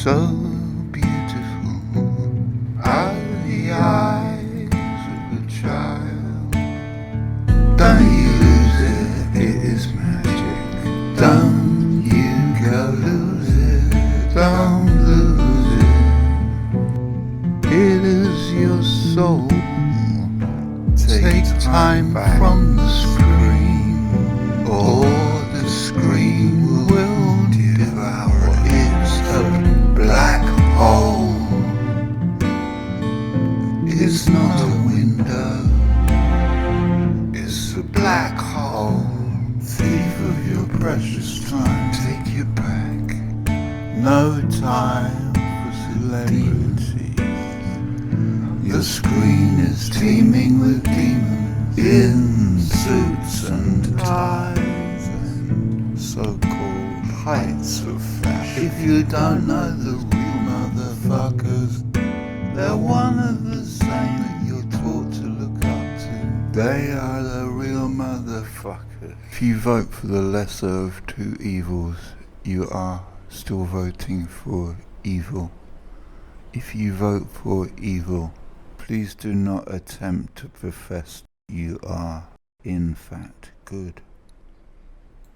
so beautiful out of the eyes of a child. Don't you lose it, it is magic. Don't you go lose it, don't lose it. It is your soul. Take time from the screen, or the screen will devour it. It's a black hole. It's not a window. It's a black hole. Thief of your precious time, take it back. No time for celebrity. Your screen is teeming with demons in suits and ties and so-called heights of fashion. If you don't know the real motherfuckers, they're one of the same that you're taught to look up to. They are the real motherfuckers. If you vote for the lesser of two evils, you are still voting for evil. If you vote for evil, please do not attempt to profess you are, in fact, good.